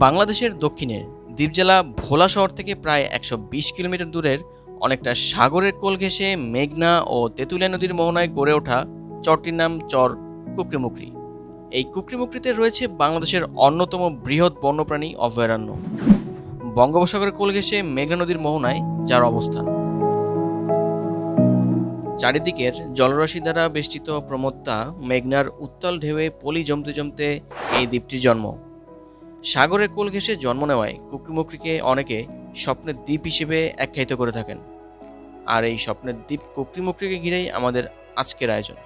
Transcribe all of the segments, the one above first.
বাংলাদেশের দক্ষিণে দ্বীপ জেলা ভোলা শহর থেকে প্রায় ১২০ কিলোমিটার দূরের অনেকটা সাগরের কোল ঘেঁষে মেঘনা ও তেঁতুলিয়া নদীর মোহনায় গড়ে ওঠা চরটির নাম চর কুকরিমুকরি। এই কুকরিমুকরিতে রয়েছে বাংলাদেশের অন্যতম বৃহৎ বন্যপ্রাণী অভয়ারণ্য। বঙ্গোপসাগরের কোল ঘেঁষে মেঘনা নদীর মোহনায় যার অবস্থান। চারিদিকের জলরাশি দ্বারা বেষ্টিত প্রমত্তা মেঘনার উত্তাল ঢেউয়ে পলি জমতে জমতে এই দ্বীপটির জন্ম। সাগরের কোল ঘেঁষে জন্ম নেওয়ায় কুকরিমুকরিকে অনেকে স্বপ্নের দ্বীপ হিসেবে আখ্যায়িত করে থাকেন। আর এই স্বপ্নের দ্বীপ কুকরিমুকরিকে ঘিরেই আমাদের আজকের আয়োজন।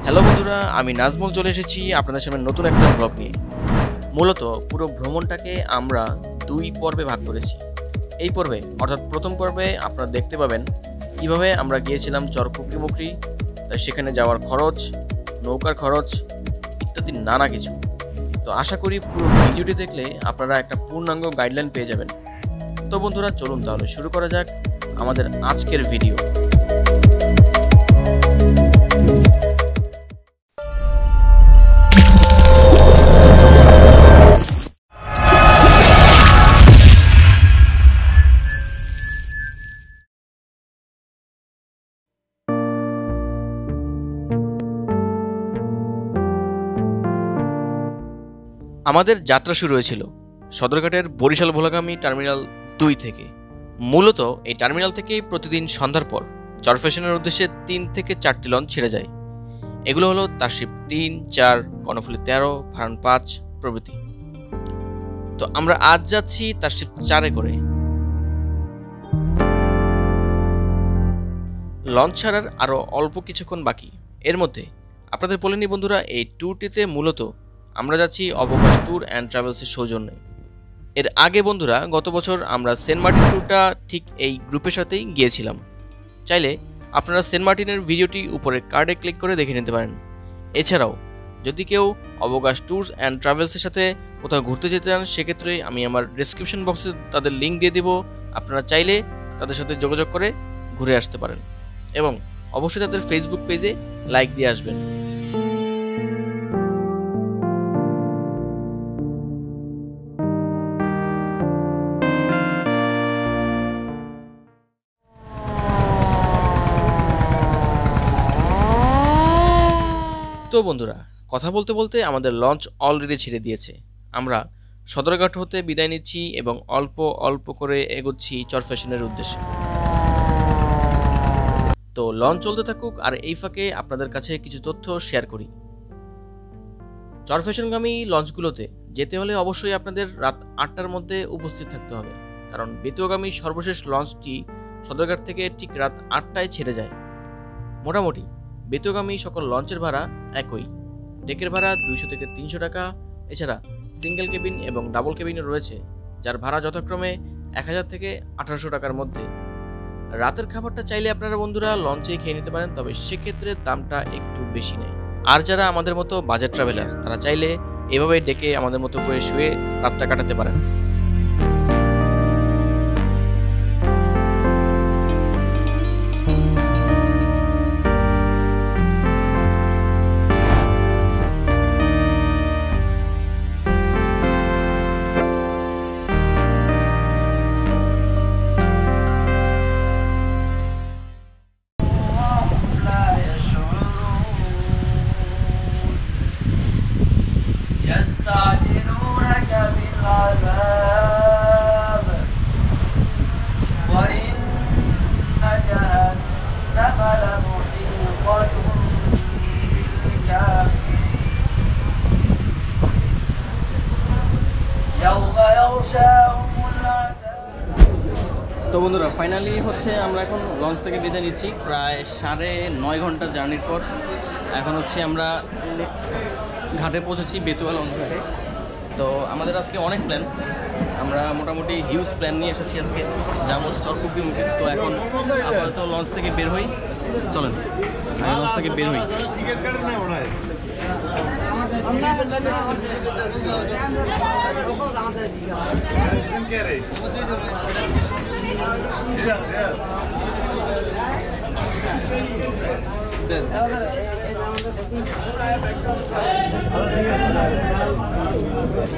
হ্যালো বন্ধুরা, আমি নাজমুল চলে এসেছি আপনাদের সামনে নতুন একটা ভ্লগ নিয়ে। মূলত পুরো ভ্রমণটাকে আমরা 2 পর্বে ভাগ করেছি। এই পর্বে অর্থাৎ প্রথম পর্বে আপনারা দেখতে পাবেন কিভাবে আমরা গিয়েছিলাম চর কুকরিমুকরি, তাই সেখানে যাওয়ার খরচ, নৌকার খরচ ইত্যাদি নানা কিছু। তো আশা করি পুরো ভিডিওটি দেখলে আপনারা একটা পূর্ণাঙ্গ গাইডলাইন পেয়ে যাবেন। তো বন্ধুরা চলুন তাহলে শুরু করা যাক আমাদের আজকের ভিডিও। আমাদের যাত্রা শুরু হয়েছিল সদরঘাটের বরিশাল ভোলাগামী টার্মিনাল 2 থেকে। মূলত এই টার্মিনাল থেকেই প্রতিদিন সন্ধ্যার পর চরফ্যাশনের উদ্দেশ্যে 3 থেকে 4টি লঞ্চ ছেড়ে যায়। এগুলো হলো তারশিপ 3, 4, কর্ণফুলী 13, ভারান 5 প্রভৃতি। তো আমরা আজ যাচ্ছি তারশিপ 4-এ করে। লঞ্চ ছাড়ার আরও অল্প কিছুক্ষণ বাকি। এর মধ্যে আপনাদের বলে নি বন্ধুরা, এই ট্যুরটিতে মূলত আমরা যাচ্ছি অবকাশ ট্যুর অ্যান্ড ট্রাভেলসের সৌজন্যে। এর আগে বন্ধুরা গত বছর আমরা সেন্ট মার্টিন ট্যুরটা ঠিক এই গ্রুপের সাথেই গিয়েছিলাম। চাইলে আপনারা সেন্ট মার্টিনের ভিডিওটি উপরের কার্ডে ক্লিক করে দেখে নিতে পারেন। এছাড়াও যদি কেউ অবকাশ ট্যুরস অ্যান্ড ট্রাভেলসের সাথে কোথাও ঘুরতে যেতে চান, সেক্ষেত্রে আমি আমার ডিসক্রিপশন বক্সে তাদের লিঙ্ক দিয়ে দেবো। আপনারা চাইলে তাদের সাথে যোগাযোগ করে ঘুরে আসতে পারেন এবং অবশ্যই তাদের ফেসবুক পেজে লাইক দিয়ে আসবেন। তো বন্ধুরা কথা বলতে বলতে আমাদের লঞ্চ অলরেডি ছেড়ে দিয়েছে। আমরা সদরঘাট হতে বিদায় নিচ্ছি এবং অল্প অল্প করে এগোচ্ছি চরফ্যাশনের উদ্দেশ্যে। তো লঞ্চ চলতে থাকুক আর এই ফাঁকে আপনাদের কাছে কিছু তথ্য শেয়ার করি। চরফ্যাশনগামী লঞ্চগুলোতে যেতে হলে অবশ্যই আপনাদের রাত 8টার মধ্যে উপস্থিত থাকতে হবে, কারণ বেতুয়াগামী সর্বশেষ লঞ্চটি সদরঘাট থেকে ঠিক রাত 8টায় ছেড়ে যায়। মোটামুটি বেতুয়াগামী সকল লঞ্চের ভাড়া একই। ডেকের ভাড়া 200 থেকে 300 টাকা। এছাড়া সিঙ্গেল কেবিন এবং ডাবল কেবিনও রয়েছে, যার ভাড়া যথাক্রমে 1000 থেকে 1800 টাকার মধ্যে। রাতের খাবারটা চাইলে আপনারা বন্ধুরা লঞ্চেই খেয়ে নিতে পারেন, তবে সেক্ষেত্রে দামটা একটু বেশি নেয়। আর যারা আমাদের মতো বাজেট ট্রাভেলার, তারা চাইলে এভাবে ডেকে আমাদের মতো করে শুয়ে রাতটা কাটাতে পারেন। তো বন্ধুরা ফাইনালি হচ্ছে আমরা এখন লঞ্চ থেকে বিদায় নিচ্ছি প্রায় 9.5 ঘন্টা জার্নির পর। এখন হচ্ছে আমরা ঘাটে পৌঁছেছি, বেতুয়া লঞ্চ ঘাটে। তো আমাদের আজকে অনেক প্ল্যান, আমরা মোটামুটি হিউজ প্ল্যান নিয়ে এসেছি আজকে, যা বলছে চর কুকরিমুকরি। তো এখন আপাতত লঞ্চ থেকে বের হই, চলেন লঞ্চ থেকে বের হই।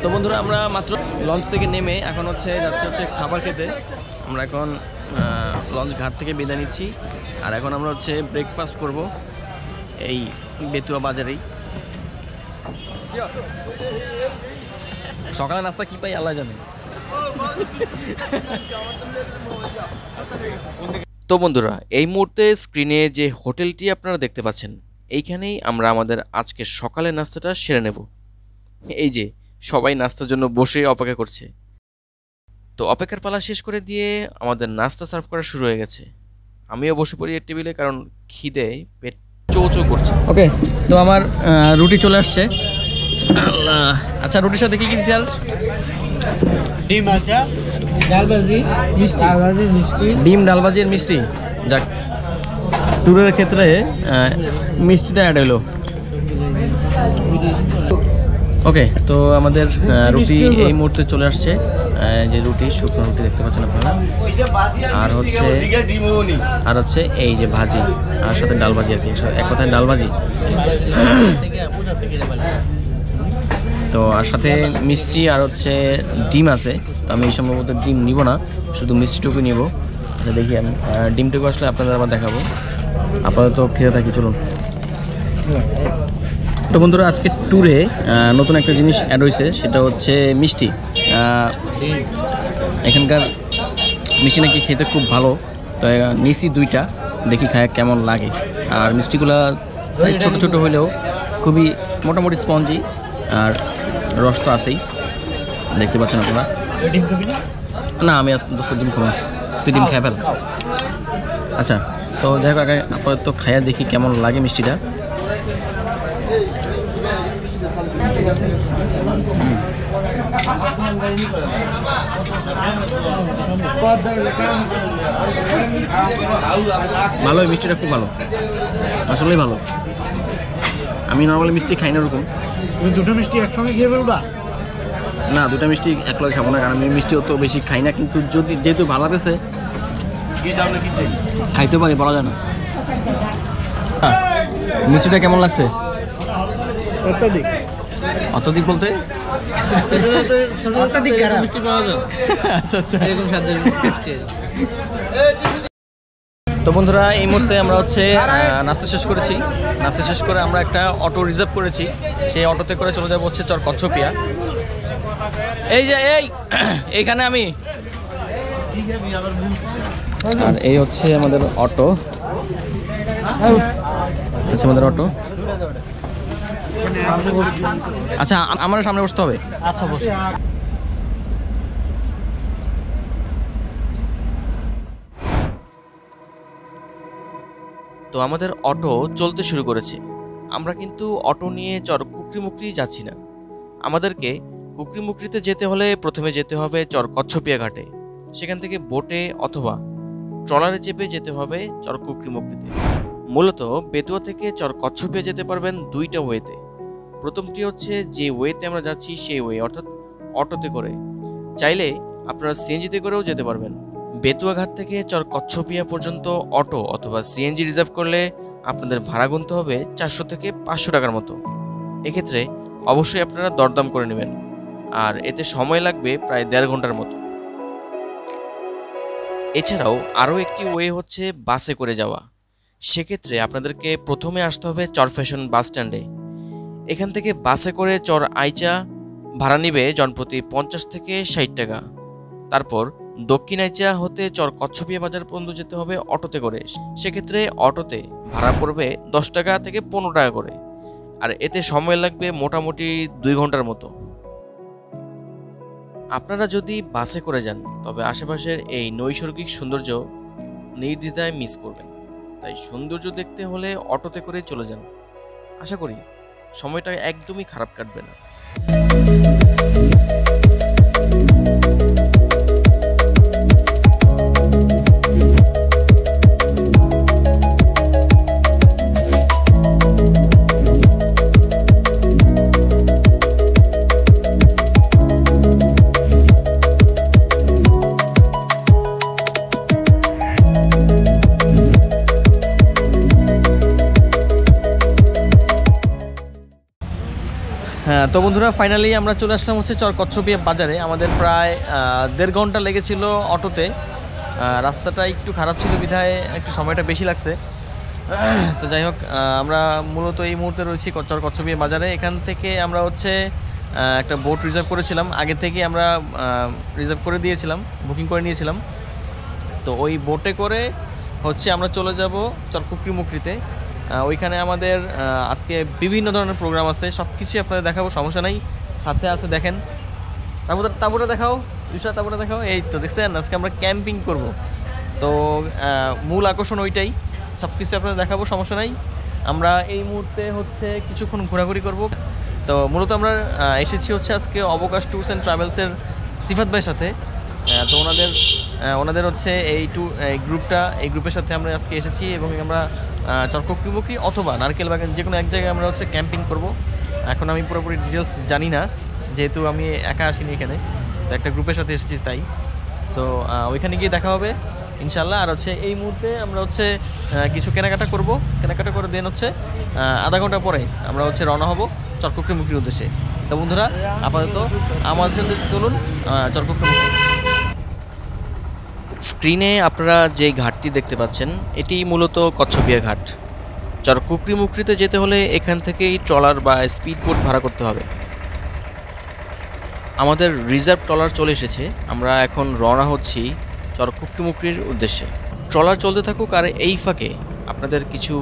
তো বন্ধুরা আমরা মাত্র লঞ্চ থেকে নেমে এখন যাচ্ছি খাবার খেতে। আমরা এখন লঞ্চ ঘাট থেকে বিদায় নিচ্ছি, আর এখন আমরা ব্রেকফাস্ট করব এই বেতুয়া বাজারেই। সকালে নাস্তা কি পাই আল্লাহ জানে। তো বন্ধুরা, এই মুহূর্তে স্ক্রিনে যে হোটেলটি আপনারা দেখতে পাচ্ছেন, এইখানেই আমরা আমাদের আজকের সকালের নাস্তাটা সেরে নেব। এই যে সবাই নাস্তার জন্য বসে অপেক্ষা করছে। তো অপেক্ষার পালা শেষ করে দিয়ে আমাদের নাস্তা সার্ভ করা শুরু হয়ে গেছে। আমিও বসে পড়ি এর টেবিলে, কারণ খিদে পেট চৌচৌ করছে। ওকে, তো আমার রুটি চলে আসছে। আল্লাহ, আচ্ছা রুটির সাথে কি কি দিছি? আর ডিম আছে, ডাল ভাজি, মিষ্টি, ডিম, ডাল ভাজি আর মিষ্টি। যাক, ট্যুরের ক্ষেত্রে মিষ্টিটা অ্যাড হলো। ওকে, তো আমাদের রুটি এই মুহূর্তে চলে আসছে। যে রুটি, শুকনো রুটি দেখতে পাচ্ছেন আপনারা, আর হচ্ছে এই যে ভাজি, আর সাথে ডাল ভাজি আর কি, এক কথায় ডাল ভাজি। তো আর সাথে মিষ্টি আর ডিম আছে। তো আমি এই সম্ভবত ডিম নিব না, শুধু মিষ্টিটুকু নিব। আচ্ছা দেখি, আমি ডিমটুকু আসলে আপনাদের আবার দেখাবো। আপাতত খেতে থাকি, চলুন। তো বন্ধুরা, আজকে ট্যুরে নতুন একটা জিনিস অ্যাড হয়েছে, সেটা হচ্ছে মিষ্টি। এখানকার মিষ্টি নাকি খেতে খুব ভালো, তো নিছি দুইটা, দেখি খায় কেমন লাগে। আর মিষ্টিগুলা সাইজ ছোটো ছোটো হলেও খুবই মোটামুটি স্পঞ্জি, আর রস তো আছেই, দেখতে পাচ্ছেন আপনারা। না, আমি ডিম খাবো না, তুই ডিম খাই ফেল। আচ্ছা, তো যাই হোক, আগে আপাতত খাইয়া দেখি কেমন লাগে মিষ্টিটা। ভালো, মিষ্টিটা খুব ভালো, আসলেই ভালো। আমি নর্মালি মিষ্টি খাই না ওরকম। তুমি দুটো মিষ্টি একসঙ্গে খেয়ে ফেলবা? না, দুটো মিষ্টি একলগে খাবো না, কারণ আমি মিষ্টি অত বেশি খাই না। কিন্তু যেহেতু ভালো লাগতেছে খাইতে পারি, বলা যায় না। মিষ্টিটা কেমন লাগছে? অত্যাধিক। অত্যাধিক বলতে অত্যাধিক মিষ্টি পাওয়া যায়। আচ্ছা আচ্ছা, এরকম স্বাদের মিষ্টি। তো বন্ধুরা, এই মুহূর্তে আমরা নাস্তা শেষ করেছি। নাস্তা শেষ করে আমরা একটা অটো রিজার্ভ করেছি, সেই অটোতে করে চলে যাবো চর কচ্ছপিয়া। এই যে এইখানে আমি, আর এই আমাদের অটো। আমাদের অটো। আচ্ছা, আমার সামনে বসতে হবে। আচ্ছা, বসে। তো আমাদের অটো চলতে শুরু করেছে। আমরা কিন্তু অটো নিয়ে চর কুকরিমুকরি যাচ্ছি না। আমাদেরকে কুকরিমুকরিতে যেতে হলে প্রথমে যেতে হবে চর কচ্ছপিয়া ঘাটে, সেখান থেকে বোটে অথবা ট্রলারে চেপে যেতে হবে চর কুকরিমুকরিতে। মূলত বেতুয়া থেকে চর কচ্ছপিয়া যেতে পারবেন দুইটা ওয়েতে। প্রথমটি যে ওয়েতে আমরা যাচ্ছি সেই ওয়ে, অর্থাৎ অটোতে করে। চাইলে আপনারা সিএনজিতে করেও যেতে পারবেন। বেতুয়া ঘাট থেকে চর কচ্ছপিয়া পর্যন্ত অটো অথবা সিএনজি রিজার্ভ করলে আপনাদের ভাড়া গুনতে হবে 400 থেকে 500 টাকার মতো। এক্ষেত্রে অবশ্যই আপনারা দরদাম করে নেবেন, আর এতে সময় লাগবে প্রায় 1.5 ঘন্টার মতো। এছাড়াও আরও একটি ওয়ে বাসে করে যাওয়া। সেক্ষেত্রে আপনাদেরকে প্রথমে আসতে হবে চর ফ্যাশন বাস স্ট্যান্ডে। এখান থেকে বাসে করে চর আইচা ভাড়া নিবে জনপ্রতি 50 থেকে 60 টাকা। তারপর দক্ষিণ আইচা হতে চর কচ্ছপিয়া বাজার পর্যন্ত যেতে হবে অটোতে করে। সেক্ষেত্রে অটোতে ভাড়া পড়বে 10 টাকা থেকে 15 টাকা করে, আর এতে সময় লাগবে মোটামুটি 2 ঘন্টার মতো। আপনারা যদি বাসে করে যান তবে আশেপাশের এই নৈসর্গিক সৌন্দর্য নির্দ্বিধায় মিস করবেন। তাই সৌন্দর্য দেখতে হলে অটোতে করে চলে যান। আশা করি সময়টা একদমই খারাপ কাটবে না। হ্যাঁ, তো বন্ধুরা ফাইনালি আমরা চলে আসলাম হচ্ছে চর কচ্ছপিয়া বাজারে। আমাদের প্রায় 1.5 ঘন্টা লেগেছিল অটোতে। রাস্তাটা একটু খারাপ ছিল বিধায় একটু সময়টা বেশি লাগছে। তো যাই হোক, আমরা মূলত এই মুহূর্তে রয়েছি চর কচ্ছপিয়া বাজারে। এখান থেকে আমরা হচ্ছে একটা বোট রিজার্ভ করেছিলাম, আগে থেকে আমরা রিজার্ভ করে দিয়েছিলাম, বুকিং করে নিয়েছিলাম। তো ওই বোটে করে হচ্ছে আমরা চলে যাব চর কুকরিমুকরিতে। ওইখানে আমাদের আজকে বিভিন্ন ধরনের প্রোগ্রাম আছে, সব কিছুই আপনাদের দেখাবো, সমস্যা নাই। সাথে আছে দেখেন তাঁবুটা দেখাও, তাঁবুটা দেখাও। এই তো দেখছেন, আজকে আমরা ক্যাম্পিং করব। তো মূল আকর্ষণ ওইটাই, সব কিছু আপনাদের দেখাবো, সমস্যা নাই। আমরা এই মুহূর্তে হচ্ছে কিছুক্ষণ ঘোরাঘুরি করব। তো মূলত আমরা এসেছি হচ্ছে আজকে অবকাশ ট্যুরস অ্যান্ড ট্রাভেলসের সিফাত ভাইয়ের সাথে। তো ওনাদের হচ্ছে এই গ্রুপের সাথে আমরা আজকে এসেছি এবং আমরা চর কুকরিমুকরি অথবা নারকেলবাগান যে কোনো এক জায়গায় আমরা হচ্ছে ক্যাম্পিং করব। এখন আমি পুরোপুরি ডিটেলস জানি না, যেহেতু আমি একা আসিনি এখানে, তো একটা গ্রুপের সাথে এসেছি তাই। তো ওইখানে গিয়ে দেখা হবে ইনশাল্লাহ। আর হচ্ছে এই মুহূর্তে আমরা হচ্ছে কিছু কেনাকাটা করে দেন হচ্ছে আধা ঘন্টা পরে আমরা হচ্ছে রওনা হব চর কুকরিমুকরির উদ্দেশ্যে। তো বন্ধুরা, আপাতত আমাদের সাথে চলুন চর কুকরিমুকরি। স্ক্রিনে আপনারা যে ঘাটটি দেখতে পাচ্ছেন এটি মূলত কচ্ছপিয়া ঘাট। চর কুকরিমুকরিতে যেতে হলে এখান থেকেই ট্রলার বা স্পিড বোট ভাড়া করতে হবে। আমাদের রিজার্ভ ট্রলার চলে এসেছে, আমরা এখন রওনা হচ্ছি চর কুকরিমুকরির উদ্দেশ্যে। ট্রলার চলতে থাকুক, আর এই ফাঁকে আপনাদের কিছু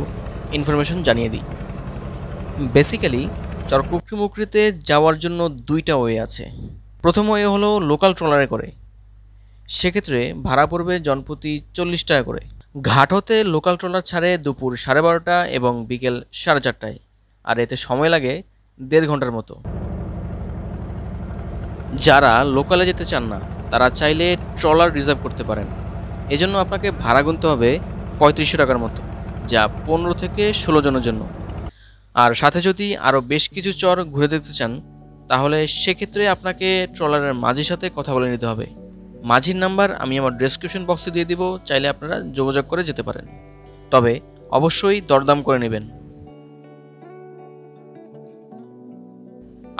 ইনফরমেশন জানিয়ে দিই। বেসিক্যালি চর কুকরিমুকরিতে যাওয়ার জন্য 2টা ওয়ে আছে। প্রথম ওয়ে হলো লোকাল ট্রলারে করে, সেক্ষেত্রে ভাড়া পড়বে জনপ্রতি 40 টাকা করে। ঘাট হতে লোকাল ট্রলার ছাড়ে দুপুর 12:30 এবং বিকেল 4:30, আর এতে সময় লাগে 1.5 ঘন্টার মতো। যারা লোকালে যেতে চান না তারা চাইলে ট্রলার রিজার্ভ করতে পারেন। এজন্য আপনাকে ভাড়া গুনতে হবে 3500 টাকার মতো, যা 15 থেকে 16 জনের জন্য। আর সাথে যদি আরও বেশ কিছু চর ঘুরে দেখতে চান তাহলে সেক্ষেত্রে আপনাকে ট্রলারের মাঝির সাথে কথা বলে নিতে হবে। মাঝির নাম্বার আমি আমার ডেসক্রিপশন বক্সে দিয়ে দিব, চাইলে আপনারা যোগাযোগ করে যেতে পারেন, তবে অবশ্যই দরদাম করে নেবেন।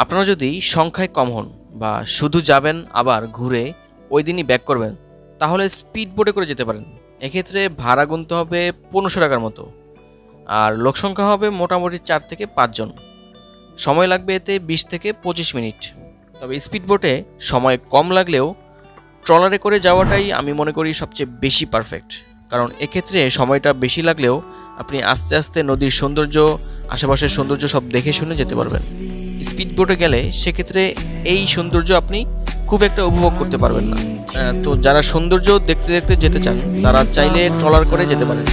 আপনারা যদি সংখ্যায় কম হন বা শুধু যাবেন আবার ঘুরে ওই দিনই ব্যাক করবেন তাহলে স্পিড বোটে করে যেতে পারেন। এক্ষেত্রে ভাড়া গুনতে হবে 1500 টাকার মতো, আর লোক সংখ্যা হবে মোটামুটি 4 থেকে 5 জন। সময় লাগবে এতে 20 থেকে 25 মিনিট। তবে স্পিড বোটে সময় কম লাগলেও ট্রলারে করে যাওয়াটাই আমি মনে করি সবচেয়ে বেশি পারফেক্ট, কারণ এক্ষেত্রে সময়টা বেশি লাগলেও আপনি আস্তে আস্তে নদীর সৌন্দর্য, আশেপাশের সৌন্দর্য সব দেখে শুনে যেতে পারবেন। স্পিড বোটে গেলে সেক্ষেত্রে এই সৌন্দর্য আপনি খুব একটা উপভোগ করতে পারবেন না। তো যারা সৌন্দর্য দেখতে দেখতে যেতে চান তারা চাইলে ট্রলার করে যেতে পারেন।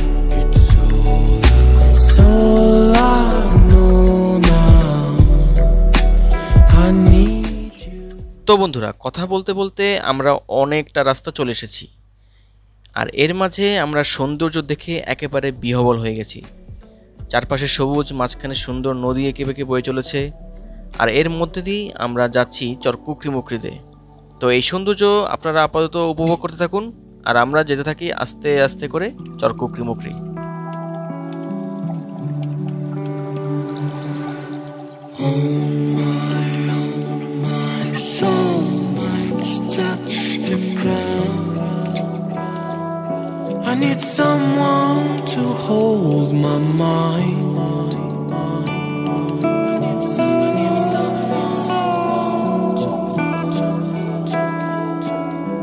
তো বন্ধুরা, কথা বলতে বলতে আমরা অনেকটা রাস্তা চলে এসেছি, আর এর মাঝে আমরা সৌন্দর্য দেখে একেবারে বিহ্বল হয়ে গেছি। চারপাশে সবুজ, মাঝখানে সুন্দর নদী এঁকে বেঁকে বয়ে চলেছে, আর এর মধ্যে দিয়েই আমরা যাচ্ছি চর কুকরিমুকরিতে। তো এই সৌন্দর্য আপনারা আপাতত উপভোগ করতে থাকুন, আর আমরা যেতে থাকি আস্তে আস্তে করে চর Kukrimukri. I need someone to hold my mind.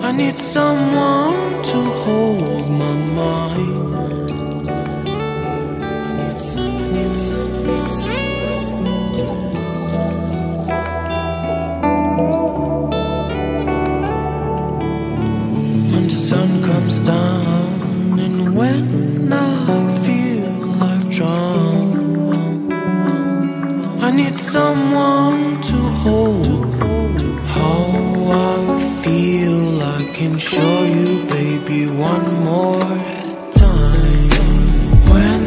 I need someone to hold my mind. When the sun comes down and when I feel I've drowned, I need someone to hold how I feel. I can show you, baby, one more time. When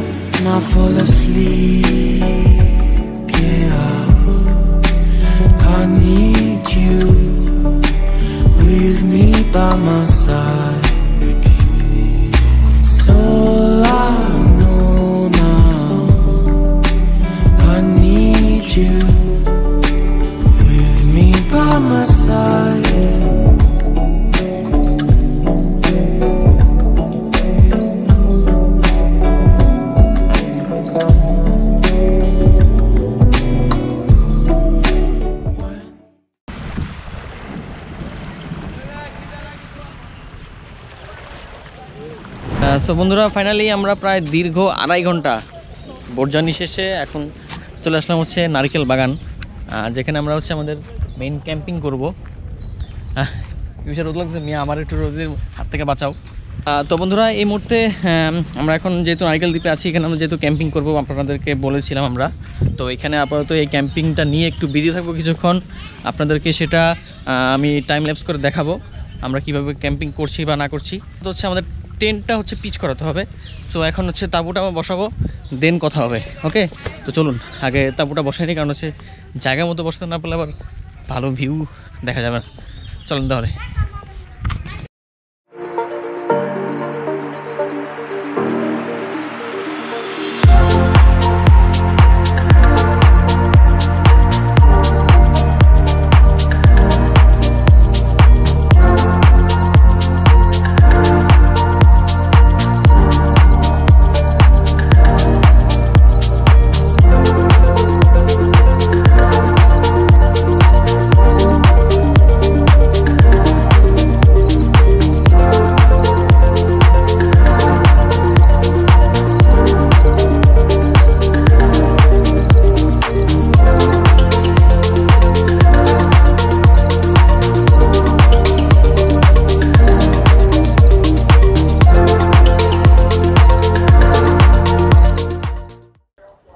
I fall asleep, yeah, I need you with me by my side. It's all I know now. I need you. So বন্ধুরা, finally আমরা প্রায় দীর্ঘ 2.5 ঘন্টা boat journey শেষে এখন চলে আসলাম হচ্ছে নারিকেল বাগান, যেখানে আমরা হচ্ছে আমাদের মেইন ক্যাম্পিং করবো। বিষয় রোদ লাগছে, মিয়া আমার একটু রোদের হাত থেকে বাঁচাও। তো বন্ধুরা, এই মুহূর্তে আমরা এখন যেহেতু নারিকেল দ্বীপে আছি, এখানে আমরা যেহেতু ক্যাম্পিং করবো আপনাদেরকে বলেছিলাম আমরা, তো এখানে আপাতত এই ক্যাম্পিংটা নিয়ে একটু বিজি থাকবো কিছুক্ষণ। আপনাদেরকে সেটা আমি টাইম ল্যাপস করে দেখাবো আমরা কিভাবে ক্যাম্পিং করছি বা না করছি। তো হচ্ছে আমাদের টেন্টটা হচ্ছে পিচ করাতে হবে। সো এখন হচ্ছে তাঁবুটা আমরা বসাবো, দেন কথা হবে। ওকে, তো চলুন আগে তাঁবুটা বসাইনি, কারণ হচ্ছে জায়গা মতো বসতে না পারলে আবার ভালো ভিউ দেখা যাবে না। চলুন তাহলে।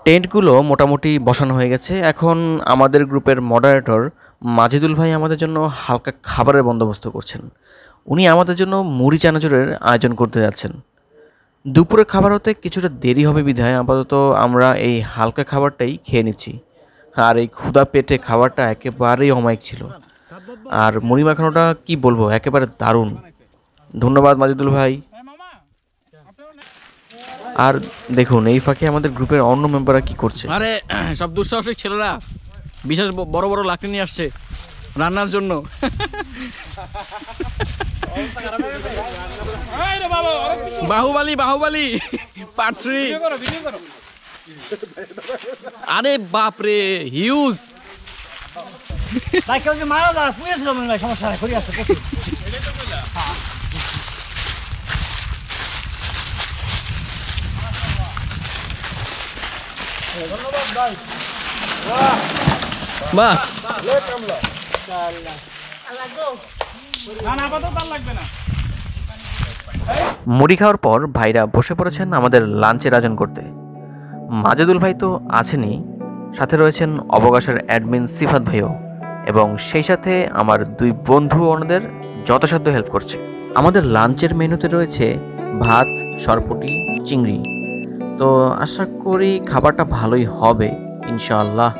টেন্টগুলো মোটামুটি বসানো হয়ে গেছে। এখন আমাদের গ্রুপের মডারেটর মাজিদুল ভাই আমাদের জন্য হালকা খাবারের বন্দোবস্ত করছেন। উনি আমাদের জন্য মুড়ি চানাচুরের আয়োজন করতে যাচ্ছেন। দুপুরের খাবার হতে কিছুটা দেরি হবে বিধায় আপাতত আমরা এই হালকা খাবারটাই খেয়ে নিচ্ছি। আর এই ক্ষুধা পেটে খাবারটা একেবারেই অমায়িক ছিল। আর মুড়ি মাখানোটা কি বলবো, একেবারে দারুণ। ধন্যবাদ মাজিদুল ভাই। আর দেখুন এই ফাঁকে আমাদের গ্রুপের অন্য মেম্বাররা কি করছে। আরে সব দুঃসাহসিক ছেলেরা বিশেষ বড় বড় লাকড়ি নিয়ে আসছে রান্নার জন্য। বাহুবলী বাহুবলী পার্ট 3। আরে বাপ রে, হিউজ। বাহ, মুড়ি খাওয়ার পর ভাইরা বসে পড়েছেন আমাদের লাঞ্চের আয়োজন করতে। মাজেদুল ভাই তো আছেনই, সাথে রয়েছেন অবকাশের অ্যাডমিন সিফাত ভাইও, এবং সেই সাথে আমার 2 বন্ধু ওনাদের যথাসাধ্য হেল্প করছে। আমাদের লাঞ্চের মেনুতে রয়েছে ভাত, সরপুটি, চিংড়ি। তো আশা করি খাবারটা ভালোই হবে ইনশাআল্লাহ।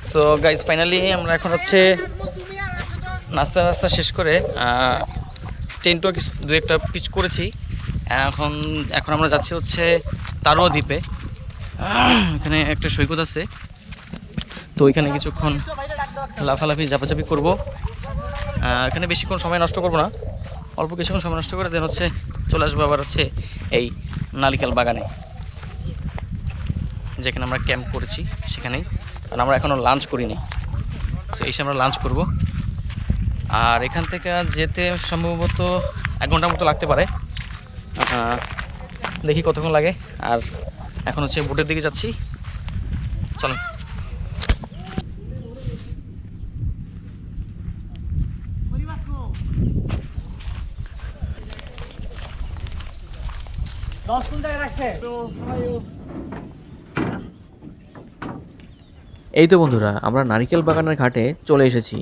সো গাইজ, ফাইনালি আমরা এখন হচ্ছে নাস্তা শেষ করে টেন্টও 2-1টা পিচ করেছি। এখন আমরা যাচ্ছি হচ্ছে তারোয়া দ্বীপে। এখানে একটা সৈকত আছে, তো ওইখানে কিছুক্ষণ লাফালাফি ঝাপাঝাপি করবো। এখানে বেশিক্ষণ সময় নষ্ট করবো না, অল্প কিছুক্ষণ সময় নষ্ট করে দেন হচ্ছে চলে আসবো আবার হচ্ছে এই নারিকেল বাগানে, যেখানে আমরা ক্যাম্প করেছি সেখানেই। কারণ আমরা এখনও লাঞ্চ করিনি, তো এসে আমরা লাঞ্চ করব। আর এখান থেকে যেতে সম্ভবত 1 ঘন্টার মতো লাগতে পারে, দেখি কতক্ষণ লাগে। আর এখন হচ্ছে বোটের দিকে যাচ্ছি, চলেন। এই তো বন্ধুরা, আমরা নারিকেল বাগানের ঘাটে চলে এসেছি।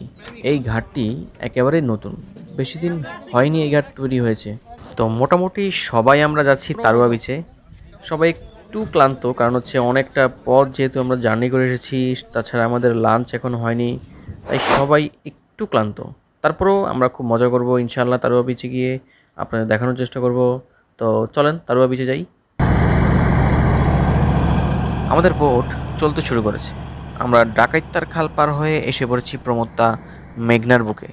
এই ঘাটটি একেবারেই নতুন, বেশি দিন হয়নি এই ঘাট তৈরি হয়েছে। তো মোটামুটি সবাই আমরা যাচ্ছি তারোয়া বিচে। সবাই একটু ক্লান্ত, কারণ হচ্ছে অনেকটা পথ যেহেতু আমরা জার্নি করে এসেছি, তাছাড়া আমাদের লাঞ্চ এখন হয়নি, তাই সবাই একটু ক্লান্ত। তারপরেও আমরা খুব মজা করব ইনশাআল্লাহ। তারোয়া বিচে গিয়ে আপনাদের দেখানোর চেষ্টা করব। তো চলেন তারোয়া বিচে যাই। আমাদের বোট চলতে শুরু করেছে। আমরা ডাকাইত্তার খাল পার হয়ে এসে পড়েছি প্রমত্তা মেঘনার বুকে।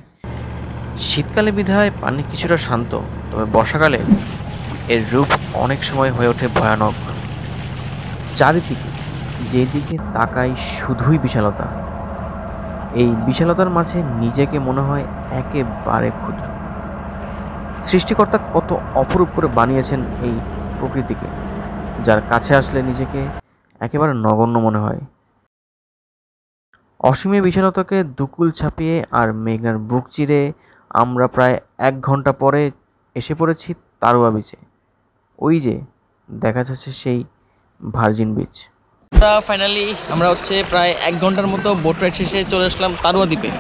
শীতকালে বিধায় পানি কিছুটা শান্ত, তবে বর্ষাকালে এর রূপ অনেক সময় হয়ে ওঠে ভয়ানক। চারিদিকে যেদিকে তাকাই শুধুই বিশালতা। এই বিশালতার মাঝে নিজেকে মনে হয় একেবারে ক্ষুদ্র। সৃষ্টিকর্তা কত অপরূপ করে বানিয়েছেন এই প্রকৃতিকে, যার কাছে আসলে নিজেকে একেবারে নগণ্য মনে হয়। অসীমে বিশালতাকে দুকুল ছাপিয়ে আর মেঘনার বুক চিরে আমরা প্রায় 1 ঘন্টা পরে এসে পড়েছি তারুয়া বিচে। ওই যে দেখা যাচ্ছে সেই ভার্জিন বিচ। ফাইনালি আমরা হচ্ছে প্রায় 1 ঘন্টার মতো বোট রাইড শেষে চলে আসলাম তারুয়া দ্বীপে।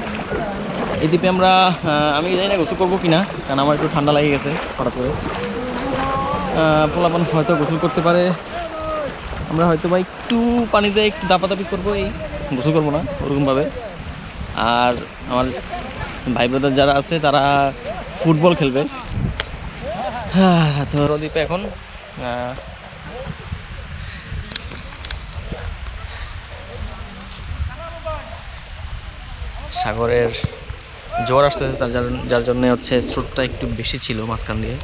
এই দ্বীপে আমরা আমি জানি না গোসল করবো কিনা, কারণ আমার একটু ঠান্ডা লাগে গেছে হঠাৎ করে। পোলাপান হয়তো গোসল করতে পারে, আমরা হয়তো বা একটু পানিতে একটু দাপাদাপি করবো, এই গোসল করবো না ওরকমভাবে। আর আমার ভাই ব্রাদার যারা আছে তারা ফুটবল খেলবে। তো দ্বীপে এখন সাগরের জোয়ার আসতেছে, যার জন্য হচ্ছে স্রোতটা একটু বেশি ছিল মাঝখান দিয়ে।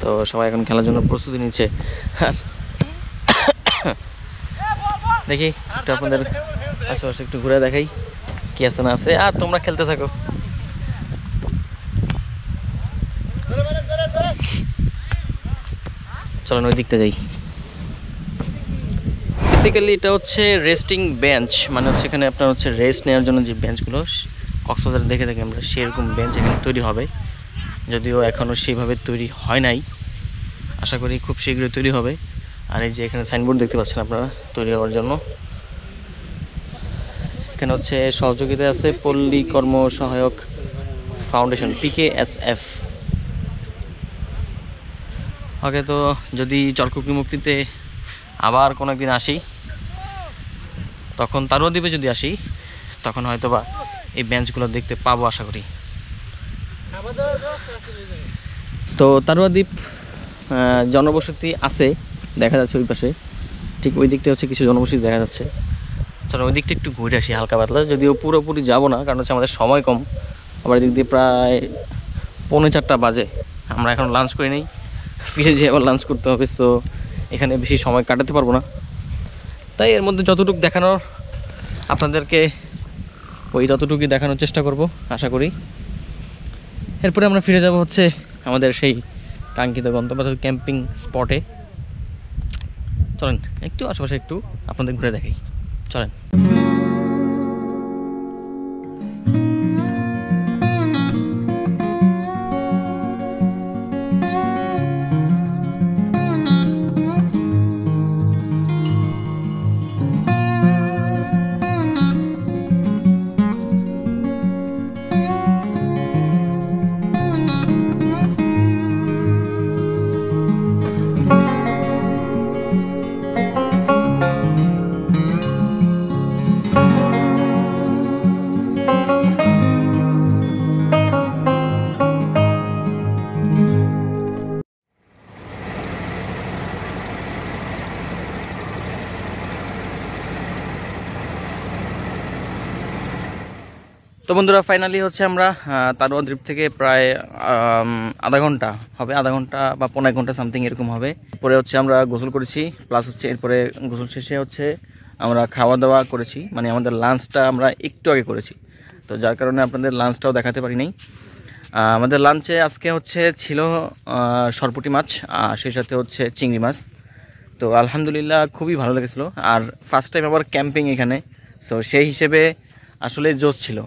তো সবাই এখন খেলার জন্য প্রস্তুতি নিচ্ছে। দেখি একটু আপনাদের আশেপাশে একটু ঘুরে দেখাই কি আছে না আছে, আর তোমরা খেলতে থাকো। চলেন ওই দিকটা যাই। বেসিক্যালি এটা হচ্ছে রেস্টিং বেঞ্চ, মানে হচ্ছে এখানে আপনার হচ্ছে রেস্ট নেওয়ার জন্য যে বেঞ্চগুলো কক্সবাজারে দেখে থাকি আমরা, সেরকম বেঞ্চ এখানে তৈরি হবে। যদিও এখনও সেইভাবে তৈরি হয় নাই, আশা করি খুব শীঘ্রই তৈরি হবে। আর এই যে এখানে সাইনবোর্ড দেখতে পাচ্ছেন আপনারা তৈরি হওয়ার জন্য। এখানে হচ্ছে সহযোগিতায় আছে পল্লী কর্ম সহায়ক ফাউন্ডেশন, PKSF। ওকে, তো যদি চরকুকি মুক্তিতে আবার কোনো একদিন আসি, তখন তারুয়া দ্বীপে যদি আসি, তখন হয়তো বা এই বেঞ্চগুলো দেখতে পাবো আশা করি। তো তারুয়া দ্বীপ জনবসতি আছে দেখা যাচ্ছে ওই পাশে, ঠিক ওই দিকটা হচ্ছে কিছু জনবসতি দেখা যাচ্ছে। চলো ওই দিকটা একটু ঘুরে আসি হালকা পাতলা, যদিও পুরোপুরি যাব না, কারণ হচ্ছে আমাদের সময় কম। আবার এদিক দিয়ে প্রায় 3:45 বাজে, আমরা এখন লাঞ্চ করে নিই, ফিরে যেয়ে আবার লাঞ্চ করতে হবে। সো এখানে বেশি সময় কাটাতে পারবো না, তাই এর মধ্যে যতটুকু দেখানোর আপনাদেরকে ততটুকুই দেখানোর চেষ্টা করব আশা করি। এরপরে আমরা ফিরে যাব হচ্ছে আমাদের সেই কাঙ্ক্ষিত গন্তব্য ক্যাম্পিং স্পটে। চলেন একটু আশেপাশে একটু আপনাদের ঘুরে দেখাই, চলেন। তো বন্ধুরা ফাইনালি হচ্ছে আমরা তারুয়া দ্বীপ থেকে প্রায় আধা ঘন্টা হবে, আধা ঘন্টা বা 15 ঘন্টা সামথিং এরকম হবে। পরে হচ্ছে আমরা গোসল করেছি, প্লাস হচ্ছে এরপরে গোসল শেষে হচ্ছে আমরা খাওয়া দাওয়া করেছি, মানে আমাদের লাঞ্চটা আমরা একটু আগে করেছি, তো যার কারণে আপনাদের লাঞ্চটাও দেখাতে পারি নাই। আমাদের লাঞ্চে আজকে হচ্ছে ছিল সরপুঁটি মাছ, সেই সাথে হচ্ছে চিংড়ি মাছ। তো আলহামদুলিল্লাহ খুবই ভালো লেগেছিলো, আর ফার্স্ট টাইম আবার ক্যাম্পিং এখানে, সো সেই হিসেবে আসলে জোশ ছিল।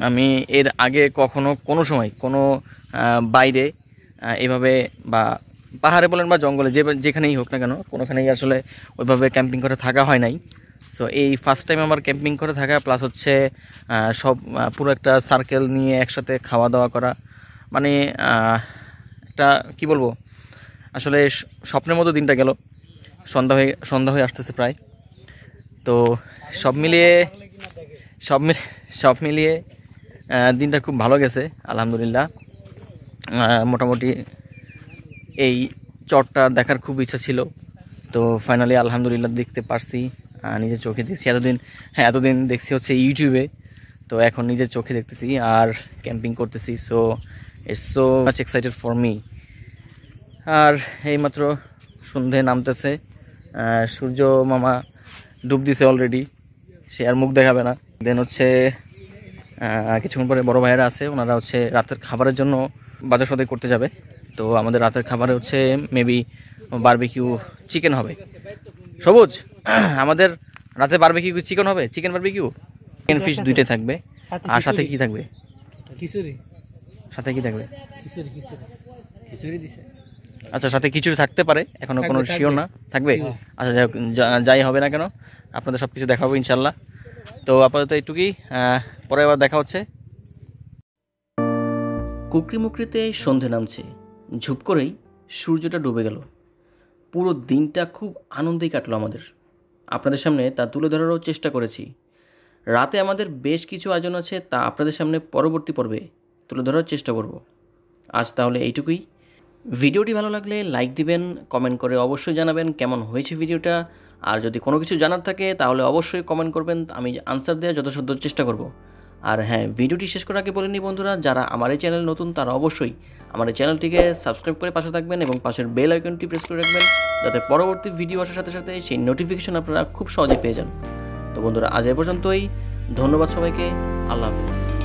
আমি এর আগে কখনো কোনো সময় কোনো বাইরে এভাবে বা পাহাড়ে বলেন বা জঙ্গলে যেখানেই হোক না কেন, কোনোখানেই আসলে ওইভাবে ক্যাম্পিং করে থাকা হয় নাই। সো এই ফার্স্ট টাইম আমার ক্যাম্পিং করে থাকা, প্লাস হচ্ছে সব পুরো একটা সার্কেল নিয়ে একসাথে খাওয়া দাওয়া করা, মানে একটা কি বলবো, আসলে স্বপ্নের মতো দিনটা গেল। সন্ধ্যা হয়ে আসতেছে প্রায়। তো সব মিলিয়ে দিনটা খুব ভালো গেছে আলহামদুলিল্লাহ। মোটামুটি এই চরটা দেখার খুব ইচ্ছা ছিল, তো ফাইনালি আলহামদুলিল্লাহ দেখতে পারছি, নিজের চোখে দেখছি। এতদিন দেখছি হচ্ছে ইউটিউবে, তো এখন নিজের চোখে দেখতেছি আর ক্যাম্পিং করতেছি। So it's so much excited for me. আর এইমাত্র সন্ধে নামতেছে, সূর্য মামা ডুব দিছে অলরেডি, সে আর মুখ দেখাবে না। দেন হচ্ছে কিছুক্ষণ পরে বড় ভাইয়েরা আছে, ওনারা হচ্ছে রাতের খাবারের জন্য বাজার সদাই করতে যাবে। তো আমাদের রাতের খাবারে হচ্ছে মেবি বারবিকিউ চিকেন হবে। সবুজ, আমাদের রাতে বারবিকিউ চিকেন হবে, চিকেন বারবিকিউ, চিকেন ফিশ দুইটাই থাকবে। আর সাথে কি থাকবে? খিচুড়ি। সাথে কি থাকবে? খিচুড়ি দিছে। আচ্ছা, সাথে খিচুড়ি থাকতে পারে, এখনো কোনো শিওর না। থাকবে? আচ্ছা, যাই হবে না কেন, আপনাদের সব কিছু দেখাবো ইনশাল্লাহ। তো আপাতত এইটুকুই, পরে আবার দেখা হচ্ছে। কুকরিমুকরিতে সন্ধে নামছে, ঝুপ করেই সূর্যটা ডুবে গেল। পুরো দিনটা খুব আনন্দেই কাটলো আমাদের। আপনাদের সামনে তা তুলে ধরারও চেষ্টা করেছি। রাতে আমাদের বেশ কিছু আয়োজন আছে, তা আপনাদের সামনে পরবর্তী পর্বে তুলে ধরার চেষ্টা করব। আজ তাহলে এইটুকুই। ভিডিওটি ভালো লাগলে লাইক দিবেন, কমেন্ট করে অবশ্যই জানাবেন কেমন হয়েছে ভিডিওটা। আর যদি কোনো কিছু জানার থাকে তাহলে অবশ্যই কমেন্ট করবেন, আমি আনসার দেওয়ার যথাসাধ্য চেষ্টা করব। আর হ্যাঁ, ভিডিওটি শেষ করার আগে বলে নিই বন্ধুরা, যারা আমার এই চ্যানেল নতুন তারা অবশ্যই আমার এই চ্যানেলটিকে সাবস্ক্রাইব করে পাশে থাকবেন এবং পাশের বেল আইকনটি প্রেস করে রাখবেন, যাতে পরবর্তী ভিডিও আসার সাথে সাথে সেই নোটিফিকেশন আপনারা খুব সহজে পেয়ে যান। তো বন্ধুরা, আজ এ পর্যন্তই। ধন্যবাদ সবাইকে। আল্লাহ হাফেজ।